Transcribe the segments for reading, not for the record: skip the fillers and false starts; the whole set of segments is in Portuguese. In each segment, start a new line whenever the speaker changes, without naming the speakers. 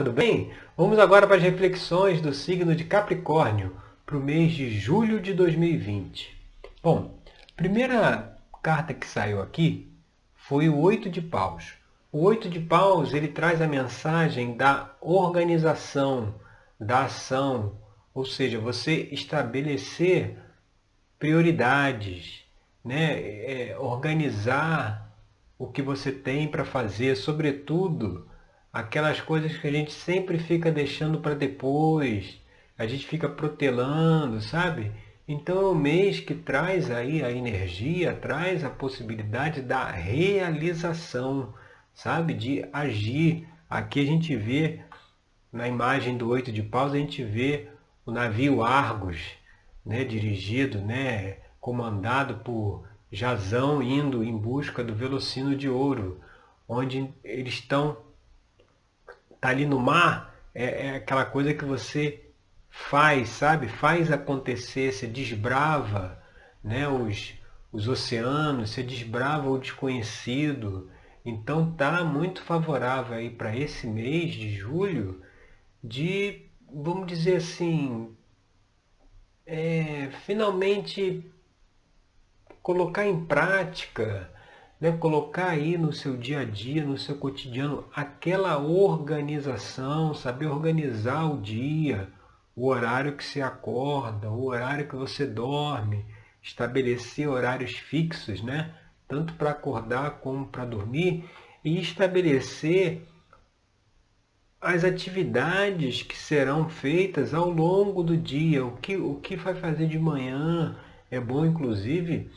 Tudo bem? Vamos agora para as reflexões do signo de Capricórnio para o mês de julho de 2020. Bom, a primeira carta que saiu aqui foi o Oito de Paus. O Oito de Paus ele traz a mensagem da organização, da ação, ou seja, você estabelecer prioridades, né? Organizar o que você tem para fazer, sobretudo aquelas coisas que a gente sempre fica deixando para depois, a gente fica protelando, sabe? Então é um mês que traz aí a energia, traz a possibilidade da realização, sabe? De agir. Aqui a gente vê, na imagem do Oito de Paus, a gente vê o navio Argos, né? Dirigido, né? Comandado por Jasão indo em busca do Velocino de Ouro, onde eles estão tá ali no mar, é aquela coisa que você faz, sabe? Faz acontecer, você desbrava, né? Os oceanos, você desbrava o desconhecido. Então tá muito favorável aí para esse mês de julho de, vamos dizer assim, finalmente colocar em prática, né? Colocar aí no seu dia a dia, no seu cotidiano, aquela organização, saber organizar o dia, o horário que você acorda, o horário que você dorme, estabelecer horários fixos, né? Tanto para acordar como para dormir, e estabelecer as atividades que serão feitas ao longo do dia, o que vai fazer de manhã. É bom, inclusive,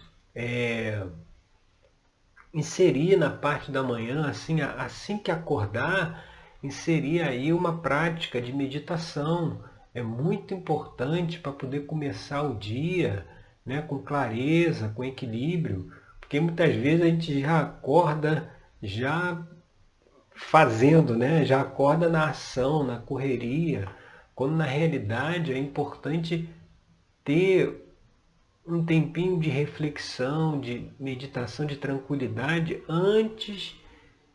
inserir na parte da manhã, assim que acordar, inserir aí uma prática de meditação. É muito importante para poder começar o dia, né, com clareza, com equilíbrio, porque muitas vezes a gente já acorda já fazendo, né? Já acorda na ação, na correria, quando na realidade é importante ter um tempinho de reflexão, de meditação, de tranquilidade antes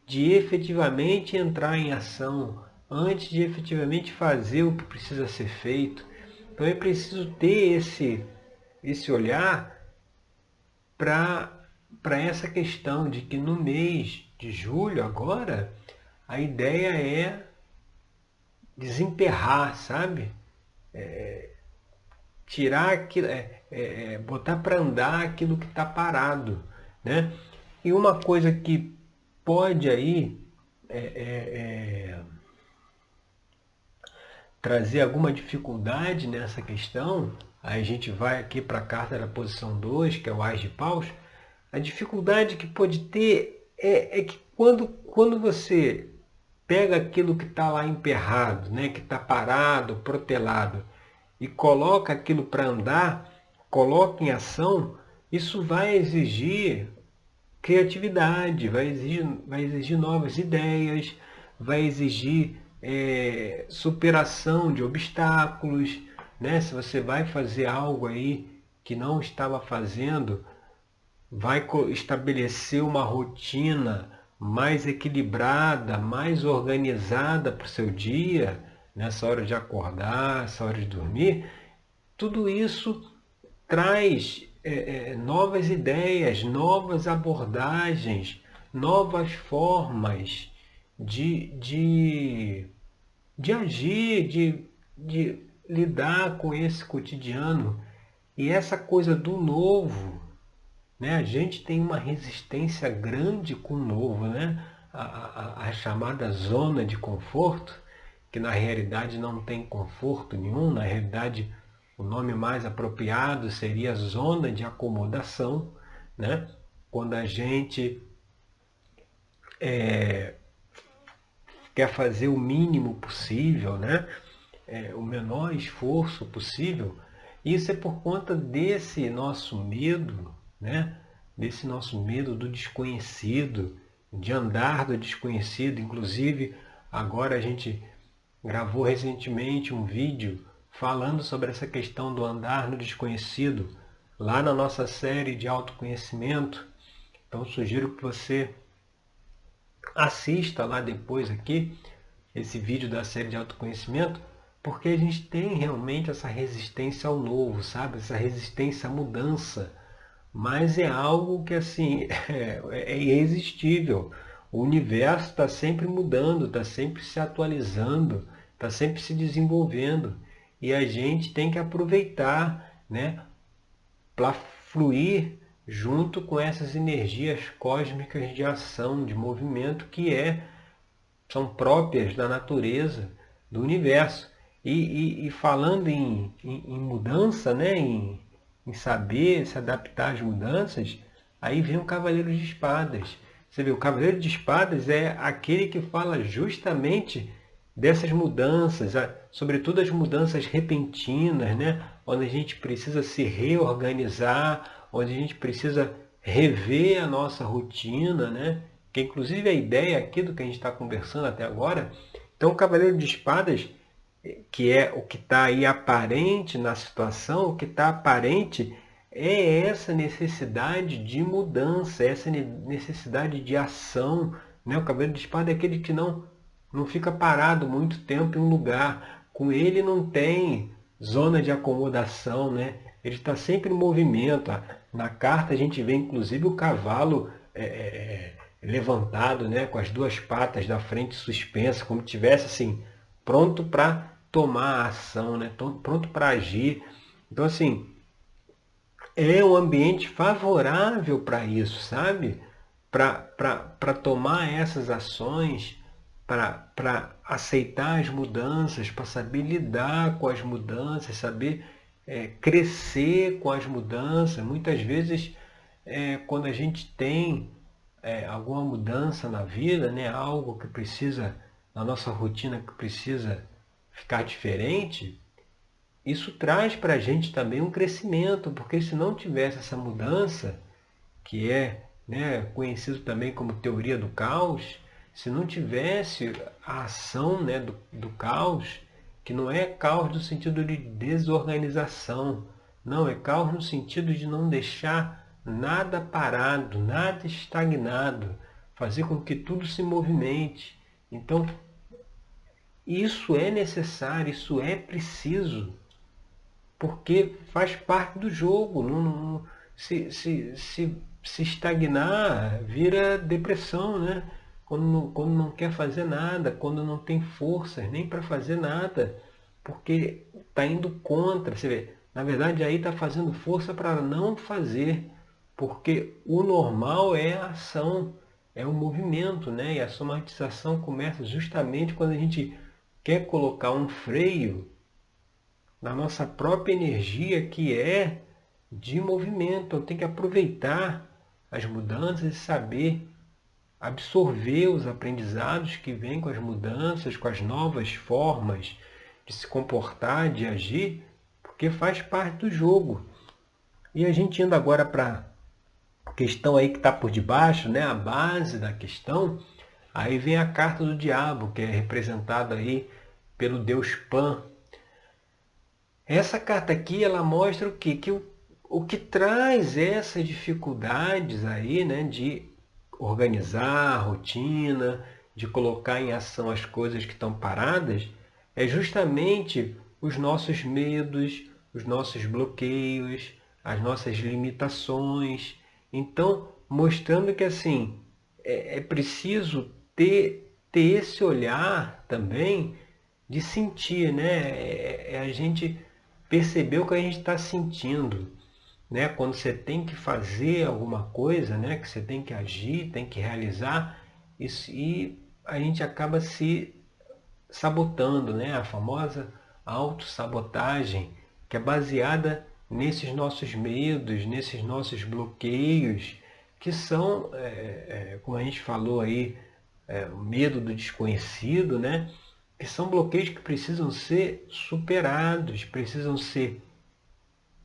de efetivamente entrar em ação, antes de efetivamente fazer o que precisa ser feito. Então é preciso ter esse olhar para essa questão de que no mês de julho agora a ideia é desemperrar, sabe? Tirar aquilo, botar para andar aquilo que está parado, né? E uma coisa que pode aí trazer alguma dificuldade nessa questão, aí a gente vai aqui para a carta da posição 2, que é o Ás de Paus. A dificuldade que pode ter é que quando você pega aquilo que está lá emperrado, né, que está parado, protelado, e coloca aquilo para andar, coloca em ação, isso vai exigir criatividade, vai exigir novas ideias, vai exigir superação de obstáculos, né? Se você vai fazer algo aí que não estava fazendo, vai estabelecer uma rotina mais equilibrada, mais organizada para o seu dia, nessa hora de acordar, essa hora de dormir. Tudo isso traz novas ideias, novas abordagens, novas formas de agir, de lidar com esse cotidiano. E essa coisa do novo, né? A gente tem uma resistência grande com o novo, né? A chamada zona de conforto, que na realidade não tem conforto nenhum, na realidade o nome mais apropriado seria zona de acomodação, né? Quando a gente quer fazer o mínimo possível, né? O menor esforço possível. Isso é por conta desse nosso medo, né? Desse nosso medo do desconhecido, de andar do desconhecido. Inclusive, agora a gente gravou recentemente um vídeo falando sobre essa questão do andar no desconhecido, lá na nossa série de autoconhecimento. Então sugiro que você assista lá depois aqui, esse vídeo da série de autoconhecimento, porque a gente tem realmente essa resistência ao novo, sabe? Essa resistência à mudança. Mas é algo que assim é irresistível. O universo está sempre mudando, está sempre se atualizando, está sempre se desenvolvendo. E a gente tem que aproveitar, né, para fluir junto com essas energias cósmicas de ação, de movimento são próprias da natureza, do universo. E falando em mudança, né, em saber se adaptar às mudanças, aí vem o Cavaleiro de Espadas. Você vê, o Cavaleiro de Espadas é aquele que fala justamente dessas mudanças, sobretudo as mudanças repentinas, né? Onde a gente precisa se reorganizar, onde a gente precisa rever a nossa rotina, né? Que inclusive a ideia aqui do que a gente está conversando até agora. Então, o Cavaleiro de Espadas, que é o que está aí aparente na situação, o que está aparente é essa necessidade de mudança, essa necessidade de ação, né? O Cavaleiro de Espada é aquele que não fica parado muito tempo em um lugar. Com ele não tem zona de acomodação, né? Ele está sempre em movimento. Na carta a gente vê inclusive o cavalo levantado, né? Com as duas patas da frente suspensas, como se tivesse assim, pronto para tomar a ação, né? Pronto para agir. Então, assim, é um ambiente favorável para isso, sabe? Para tomar essas ações, para aceitar as mudanças, para saber lidar com as mudanças, saber crescer com as mudanças. Muitas vezes, quando a gente tem alguma mudança na vida, né? Algo que precisa, na nossa rotina, que precisa ficar diferente, isso traz para a gente também um crescimento, porque se não tivesse essa mudança, que é, né, conhecido também como teoria do caos, se não tivesse a ação, né, do caos, que não é caos no sentido de desorganização, não, é caos no sentido de não deixar nada parado, nada estagnado, fazer com que tudo se movimente. Então, isso é necessário, isso é preciso, porque faz parte do jogo. Se estagnar, vira depressão, né? Quando não quer fazer nada, quando não tem forças nem para fazer nada, porque está indo contra. Você vê, na verdade aí está fazendo força para não fazer, porque o normal é a ação, é o movimento, né? E a somatização começa justamente quando a gente quer colocar um freio na nossa própria energia, que é de movimento. Então tem que aproveitar as mudanças e saber absorver os aprendizados que vêm com as mudanças, com as novas formas de se comportar, de agir, porque faz parte do jogo. E a gente indo agora para a questão aí que está por debaixo, né, a base da questão, aí vem a carta do diabo, que é representada aí pelo deus Pan. Essa carta aqui, ela mostra o quê? Que o que traz essas dificuldades aí, né, de organizar a rotina, de colocar em ação as coisas que estão paradas, é justamente os nossos medos, os nossos bloqueios, as nossas limitações. Então, mostrando que assim, é preciso ter esse olhar também de sentir, né? A gente perceber o que a gente está sentindo, né? Quando você tem que fazer alguma coisa, né? Que você tem que agir, tem que realizar, isso, e a gente acaba se sabotando, né? A famosa autossabotagem, que é baseada nesses nossos medos, nesses nossos bloqueios, que são, como a gente falou aí, o medo do desconhecido, né? Que são bloqueios que precisam ser superados, precisam ser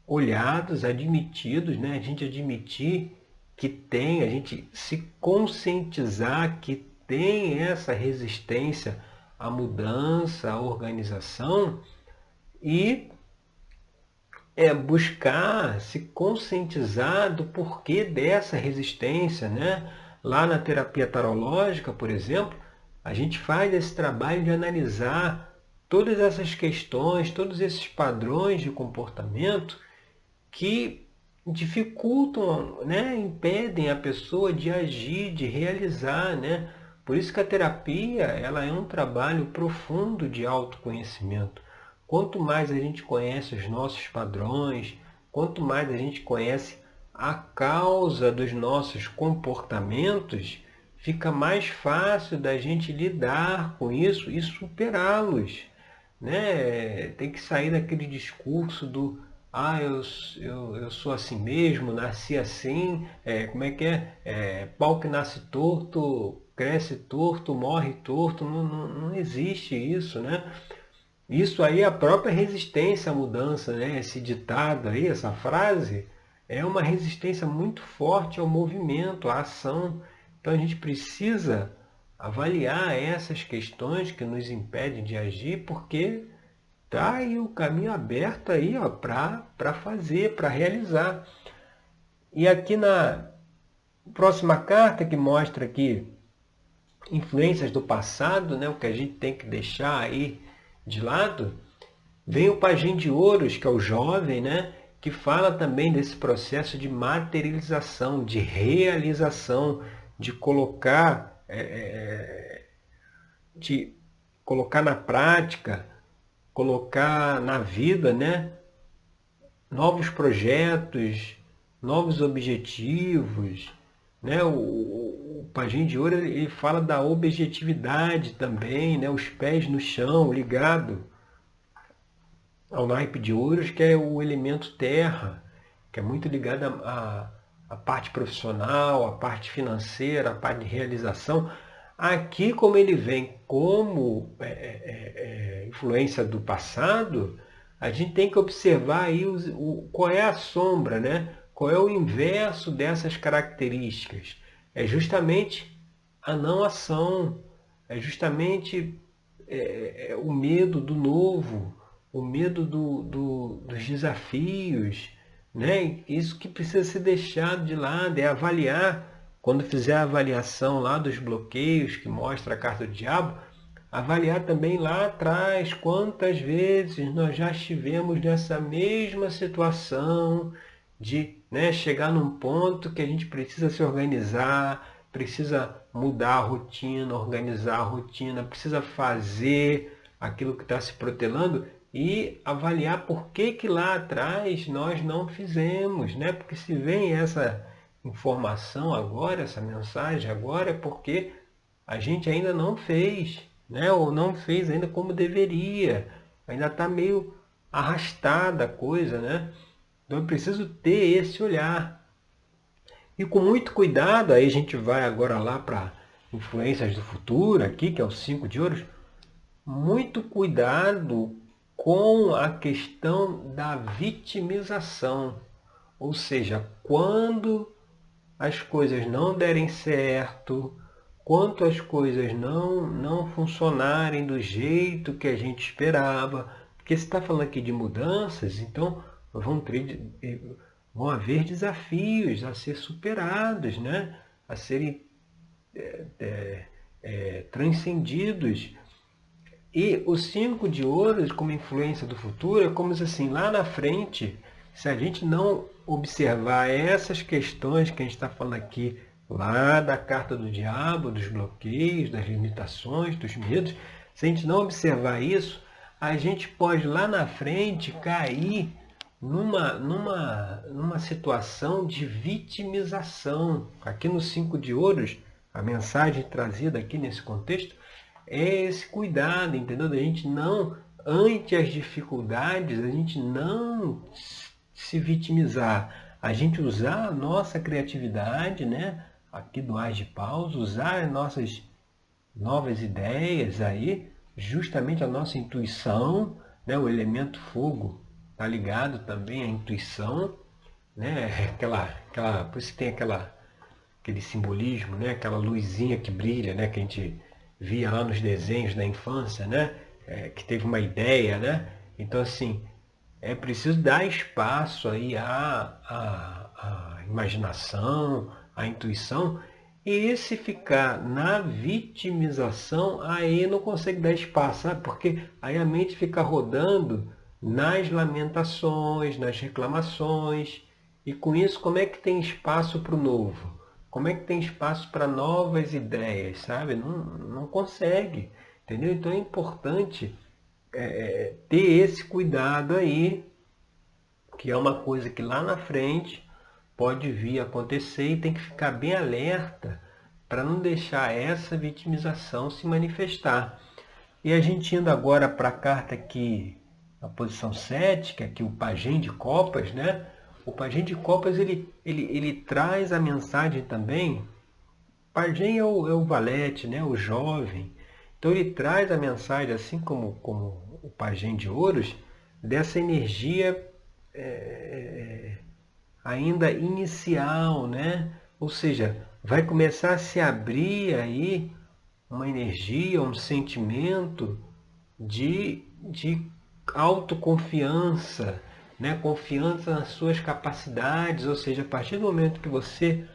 olhados, admitidos, né? A gente admitir que tem, a gente se conscientizar que tem essa resistência à mudança, à organização, e buscar se conscientizar do porquê dessa resistência, né? Lá na terapia tarológica, por exemplo, A gente faz esse trabalho de analisar todas essas questões, todos esses padrões de comportamento que dificultam, né, impedem a pessoa de agir, de realizar, né? Por isso que a terapia, ela é um trabalho profundo de autoconhecimento. Quanto mais a gente conhece os nossos padrões, quanto mais a gente conhece a causa dos nossos comportamentos, fica mais fácil da gente lidar com isso e superá-los, né? Tem que sair daquele discurso do eu sou assim mesmo, nasci assim, como é que é? Pau que nasce torto, cresce torto, morre torto, não existe isso, né? Isso aí é a própria resistência à mudança, né? Esse ditado aí, essa frase, é uma resistência muito forte ao movimento, à ação. Então a gente precisa avaliar essas questões que nos impedem de agir, porque tá aí o caminho aberto aí, ó, para fazer, para realizar. E aqui na próxima carta que mostra aqui influências do passado, né, o que a gente tem que deixar aí de lado, vem o pajem de ouros, que é o jovem, né, que fala também desse processo de materialização, de realização, de de colocar na prática, colocar na vida, né, novos projetos, novos objetivos, né? O pajem de ouro ele fala da objetividade também, né? Os pés no chão, ligado ao naipe de ouros, que é o elemento terra, que é muito ligado à parte profissional, à parte financeira, à parte de realização. Aqui, como ele vem como influência do passado, a gente tem que observar aí qual é a sombra, né? Qual é o inverso dessas características. É justamente a não ação, é justamente o medo do novo, o medo dos desafios, né? Isso que precisa ser deixado de lado, é avaliar, quando fizer a avaliação lá dos bloqueios que mostra a carta do diabo, avaliar também lá atrás quantas vezes nós já estivemos nessa mesma situação de, né, chegar num ponto que a gente precisa se organizar, precisa mudar a rotina, organizar a rotina, precisa fazer aquilo que está se protelando e avaliar por que que lá atrás nós não fizemos, né? Porque se vem essa informação agora, essa mensagem agora, é porque a gente ainda não fez, né? Ou não fez ainda como deveria. Ainda está meio arrastada a coisa, né? Então eu preciso ter esse olhar. E com muito cuidado, aí a gente vai agora lá para influências do futuro, aqui, que é o 5 de ouros. Muito cuidado com a questão da vitimização. Ou seja, quando as coisas não derem certo, quanto as coisas não funcionarem do jeito que a gente esperava, porque se está falando aqui de mudanças, então vão haver desafios a ser superados, né? A serem transcendidos. E o 5 de ouros, como influência do futuro, é como se assim, lá na frente, se a gente não observar essas questões que a gente está falando aqui, lá da carta do diabo, dos bloqueios, das limitações, dos medos, se a gente não observar isso, a gente pode lá na frente cair numa situação de vitimização. Aqui no 5 de ouros, a mensagem trazida aqui nesse contexto é esse cuidado, entendeu? Da gente não, ante as dificuldades, a gente não se vitimizar, a gente usar a nossa criatividade, né? Aqui do Ás de Paus, usar as nossas novas ideias aí, justamente a nossa intuição, né? O elemento fogo está ligado também à intuição, né? Por isso que tem aquele simbolismo, né? Aquela luzinha que brilha, né? Que a gente via lá nos desenhos da infância, né? Que teve uma ideia, né? Então, assim, é preciso dar espaço aí à imaginação, à intuição E se ficar na vitimização, aí não consegue dar espaço, sabe? Porque aí a mente fica rodando nas lamentações, nas reclamações, e com isso como é que tem espaço para o novo? Como é que tem espaço para novas ideias, sabe? Não consegue, entendeu? Então é importante ter esse cuidado aí, que é uma coisa que lá na frente pode vir a acontecer e tem que ficar bem alerta para não deixar essa vitimização se manifestar. E a gente indo agora para a carta aqui, a posição 7, que é aqui o Pajem de Copas, né? O Pajem de Copas ele traz a mensagem também. Pajem é o valete, né? O jovem. Então ele traz a mensagem, assim como o Pajem de Ouros, dessa energia ainda inicial, né? Ou seja, vai começar a se abrir aí uma energia, um sentimento de autoconfiança, né? Confiança nas suas capacidades, ou seja, a partir do momento que você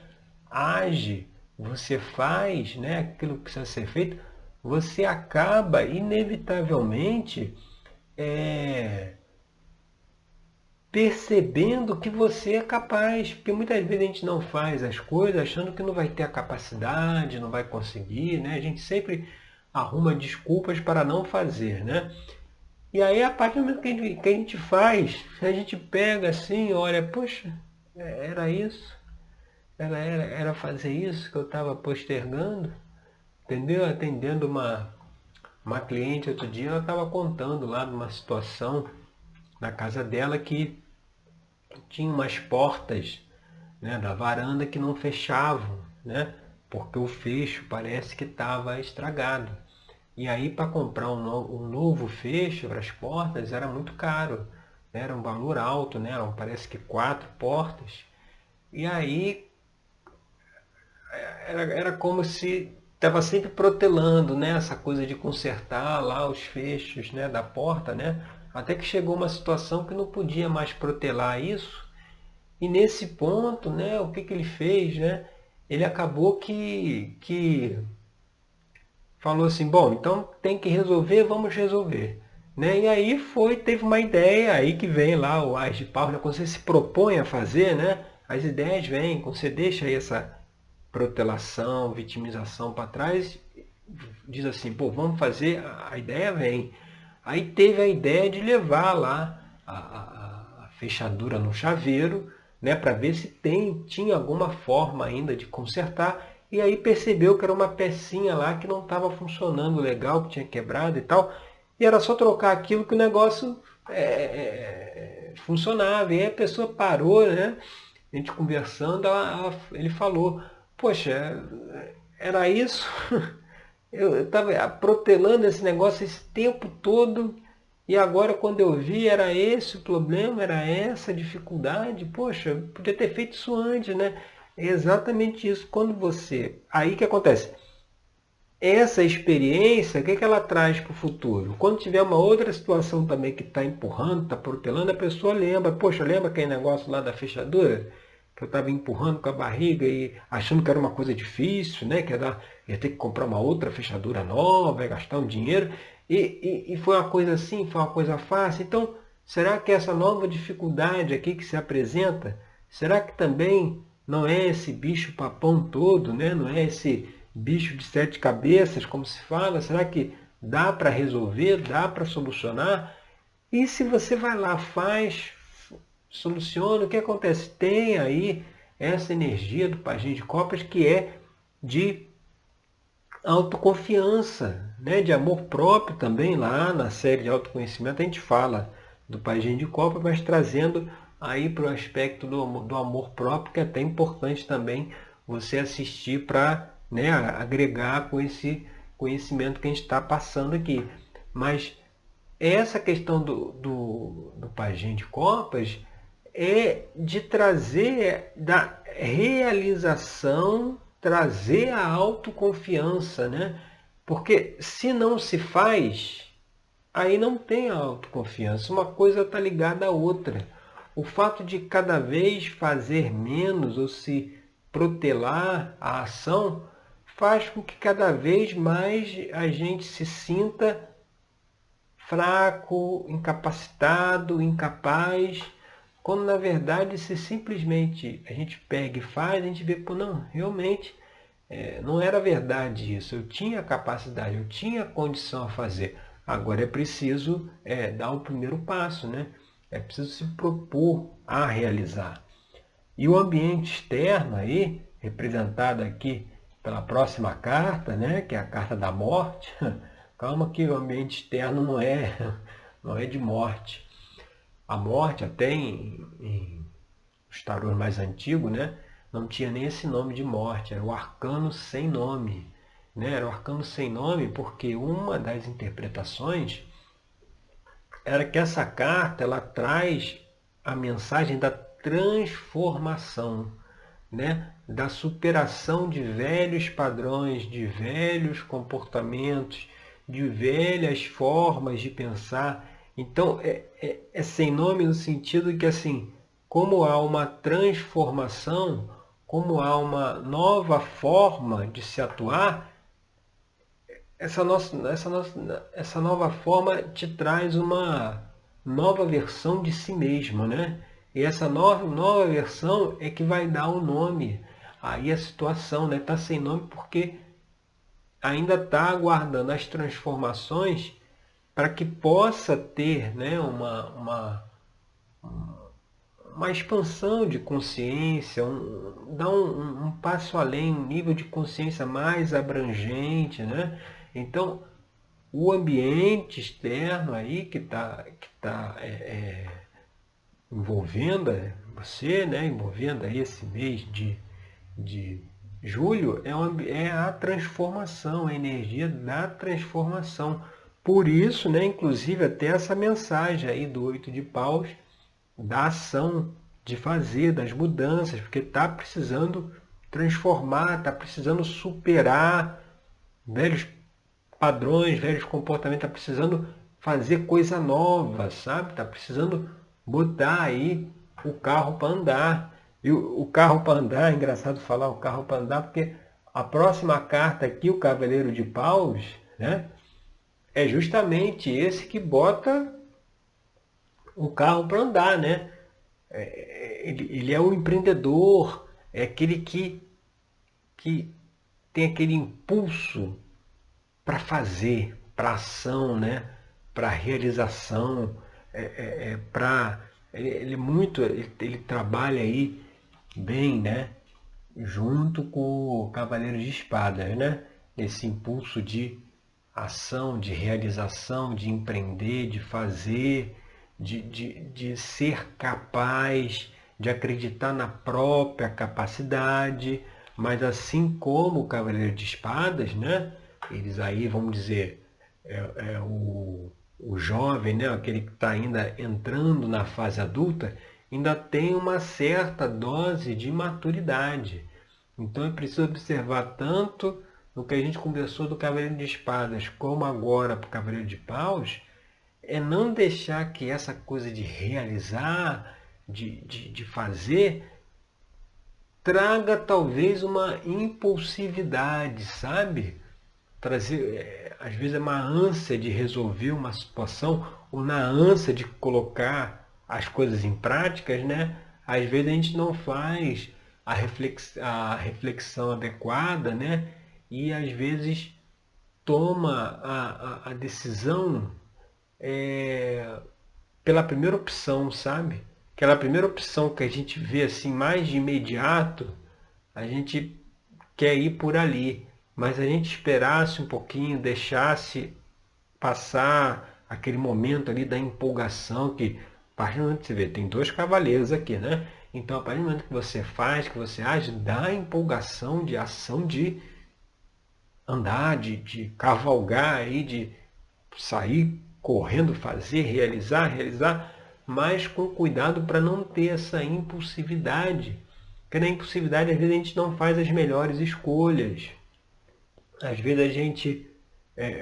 age, você faz, né, aquilo que precisa ser feito, você acaba inevitavelmente é, percebendo que você é capaz, porque muitas vezes a gente não faz as coisas achando que não vai ter a capacidade, não vai conseguir, né? A gente sempre arruma desculpas para não fazer, né? E aí, a partir do momento que a gente faz, a gente pega assim, olha, poxa, era isso, era fazer isso que eu estava postergando, entendeu? Atendendo uma cliente outro dia, ela estava contando lá de uma situação na casa dela que tinha umas portas, né, da varanda que não fechavam, né, porque o fecho parece que estava estragado. E aí para comprar um novo fecho para as portas era muito caro, né, era um valor alto, né, parece que 4 portas. E aí era como se estava sempre protelando, né, essa coisa de consertar lá os fechos, né, da porta, né, até que chegou uma situação que não podia mais protelar isso. E nesse ponto, né, o que ele fez, né? Ele acabou que falou assim, bom, então tem que resolver, vamos resolver. Né? E aí teve uma ideia, aí que vem lá o Ás de Paus, né? Quando você se propõe a fazer, né? As ideias vêm, quando você deixa aí essa protelação, vitimização para trás, diz assim, pô, vamos fazer, a ideia vem. Aí teve a ideia de levar lá a fechadura no chaveiro, né, para ver se tinha alguma forma ainda de consertar. E aí percebeu que era uma pecinha lá que não estava funcionando legal, que tinha quebrado e tal. E era só trocar aquilo que o negócio funcionava. E aí a pessoa parou, né? A gente conversando, ele falou, poxa, era isso? Eu estava protelando esse negócio esse tempo todo e agora quando eu vi era esse o problema, era essa a dificuldade. Poxa, podia ter feito isso antes, né? É exatamente isso. Quando você... Aí que acontece? Essa experiência, o que ela traz para o futuro? Quando tiver uma outra situação também que está empurrando, está protelando, a pessoa lembra. Poxa, lembra aquele negócio lá da fechadura? Que eu estava empurrando com a barriga e achando que era uma coisa difícil, né? Ia ter que comprar uma outra fechadura nova, ia gastar um dinheiro. E foi uma coisa assim, foi uma coisa fácil. Então, será que essa nova dificuldade aqui que se apresenta, será que também não é esse bicho papão todo, né? Não é esse bicho de 7 cabeças, como se fala? Será que dá para resolver, dá para solucionar? E se você vai lá, faz, soluciona, o que acontece? Tem aí essa energia do Pajem de Copas que é de autoconfiança, né? De amor próprio também. Lá na série de autoconhecimento a gente fala do Pajem de Copas, mas trazendo aí para o aspecto do amor próprio, que é até importante também você assistir para, né, agregar com esse conhecimento que a gente está passando aqui. Mas essa questão do Pajem de Copas é de trazer da realização, trazer a autoconfiança, né? Porque se não se faz, aí não tem a autoconfiança. Uma coisa está ligada à outra. O fato de cada vez fazer menos ou se protelar a ação, faz com que cada vez mais a gente se sinta fraco, incapacitado, incapaz, quando na verdade se simplesmente a gente pega e faz, a gente vê, pô, não, realmente não era verdade isso, eu tinha capacidade, eu tinha condição a fazer, agora é preciso dar o primeiro passo, né? É preciso se propor a realizar. E o ambiente externo aí, representado aqui pela próxima carta, né, que é a carta da morte. Calma que o ambiente externo não é de morte. A morte, até em os tarôs mais antigos, né, não tinha nem esse nome de morte, era o arcano sem nome. Né? Era o arcano sem nome porque uma das interpretações era que essa carta ela traz a mensagem da transformação, né? Da superação de velhos padrões, de velhos comportamentos, de velhas formas de pensar. Então, é sem nome no sentido que, assim, como há uma transformação, como há uma nova forma de se atuar, essa nova forma te traz uma nova versão de si mesmo, né? E essa nova versão é que vai dar o nome aí a situação, né? Tá sem nome porque ainda está aguardando as transformações para que possa ter, né, uma expansão de consciência, dar um passo além, um nível de consciência mais abrangente, né? Então, o ambiente externo aí que tá envolvendo você, né? Envolvendo aí esse mês de julho, é a transformação, a energia da transformação. Por isso, né, inclusive até essa mensagem aí do 8 de paus, da ação, de fazer, das mudanças, porque está precisando transformar, está precisando superar velhos padrões, velhos comportamentos, está precisando fazer coisa nova, sabe? Está precisando botar aí o carro para andar. E o carro para andar, é engraçado falar o carro para andar, porque a próxima carta aqui, o Cavaleiro de Paus, né? É justamente esse que bota o carro para andar, né? Ele é o empreendedor, é aquele que tem aquele impulso para fazer, para ação, né? Para realização, para ele trabalha aí bem, né? Junto com o Cavaleiro de Espadas, né? Esse impulso de ação, de realização, de empreender, de fazer, de ser capaz, de acreditar na própria capacidade, mas assim como o Cavaleiro de Espadas, né? Eles aí, vamos dizer, o jovem, né? Aquele que está ainda entrando na fase adulta, ainda tem uma certa dose de maturidade. Então é preciso observar tanto no que a gente conversou do Cavaleiro de Espadas, como agora para o Cavaleiro de Paus, é não deixar que essa coisa de realizar, de fazer, traga talvez uma impulsividade, sabe? Trazer, às vezes é uma ânsia de resolver uma situação, ou na ânsia de colocar as coisas em práticas, né? Às vezes a gente não faz a reflexão adequada, né? E às vezes toma a decisão pela primeira opção, sabe? Aquela primeira opção que a gente vê assim mais de imediato, a gente quer ir por ali. Mas a gente esperasse um pouquinho, deixasse passar aquele momento ali da empolgação, que a partir do momento que você vê, tem dois cavaleiros aqui, né? Então, a partir do momento que você faz, que você age, dá empolgação de ação de andar, de cavalgar aí, de sair correndo, fazer, realizar, mas com cuidado para não ter essa impulsividade. Porque na impulsividade, às vezes, a gente não faz as melhores escolhas. Às vezes a gente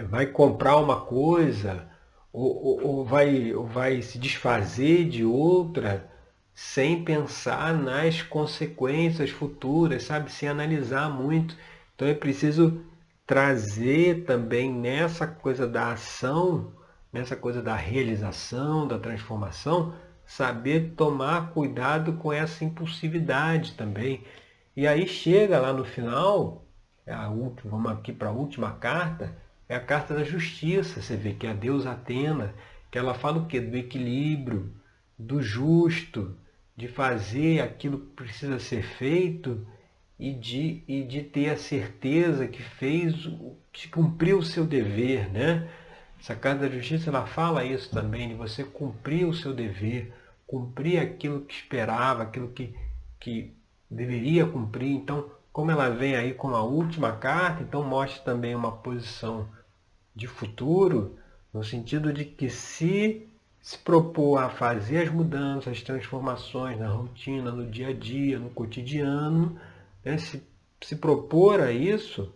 vai comprar uma coisa ou vai se desfazer de outra sem pensar nas consequências futuras, sabe? Sem analisar muito. Então é preciso trazer também nessa coisa da ação, nessa coisa da realização, da transformação, saber tomar cuidado com essa impulsividade também. E aí chega lá no final, vamos aqui para a última carta, é a carta da justiça. Você vê que é a deusa Atena, que ela fala o quê? Do equilíbrio, do justo, de fazer aquilo que precisa ser feito e de ter a certeza que que cumpriu o seu dever, né? Essa carta da justiça ela fala isso também, de você cumprir o seu dever, cumprir aquilo que esperava, aquilo que deveria cumprir. Então, como ela vem aí com a última carta, então mostra também uma posição de futuro, no sentido de que se propor a fazer as mudanças, as transformações na rotina, no dia a dia, no cotidiano, né? Se propor a isso,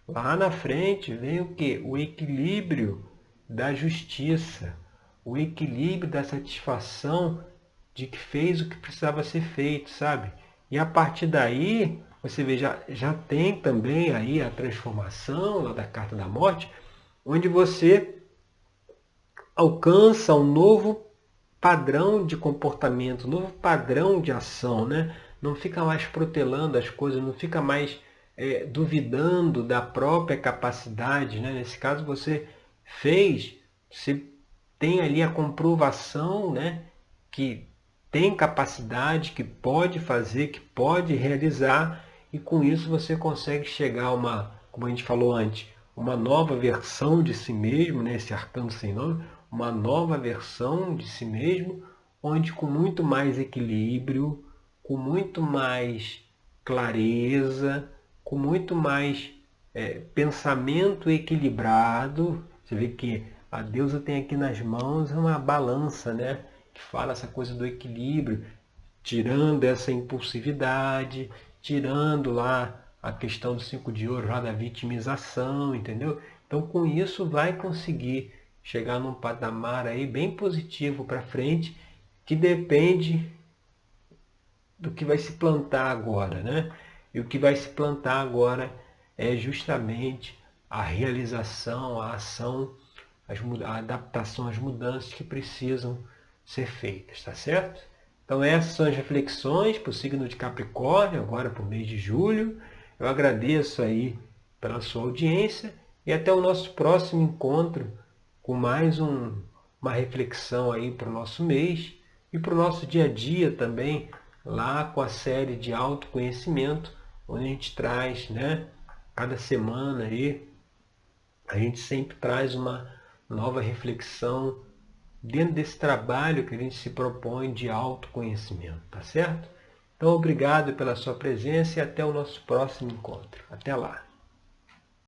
lá na frente vem o quê? O equilíbrio da justiça, o equilíbrio da satisfação de que fez o que precisava ser feito, sabe? E a partir daí, você vê, já tem também aí a transformação lá da carta da morte, onde você alcança um novo padrão de comportamento, um novo padrão de ação, né? Não fica mais protelando as coisas, não fica mais duvidando da própria capacidade, né? Nesse caso você fez, você tem ali a comprovação, né? Que tem capacidade, que pode fazer, que pode realizar, e com isso você consegue chegar a uma, como a gente falou antes, uma nova versão de si mesmo, né? Esse arcano sem nome, uma nova versão de si mesmo, onde com muito mais equilíbrio, com muito mais clareza, com muito mais pensamento equilibrado. Você vê que a deusa tem aqui nas mãos uma balança, né? Que fala essa coisa do equilíbrio, tirando essa impulsividade, tirando lá a questão do 5 de ouro, lá da vitimização, entendeu? Então com isso vai conseguir chegar num patamar aí bem positivo para frente, que depende do que vai se plantar agora, né? E o que vai se plantar agora é justamente a realização, a ação, a adaptação às mudanças que precisam ser feitas, tá certo? Então essas são as reflexões para o signo de Capricórnio, agora para o mês de julho. Eu agradeço aí pela sua audiência e até o nosso próximo encontro com mais uma reflexão aí para o nosso mês e para o nosso dia a dia também, lá com a série de autoconhecimento, onde a gente traz, né, cada semana aí, a gente sempre traz uma nova reflexão dentro desse trabalho que a gente se propõe de autoconhecimento, tá certo? Então, obrigado pela sua presença e até o nosso próximo encontro. Até lá!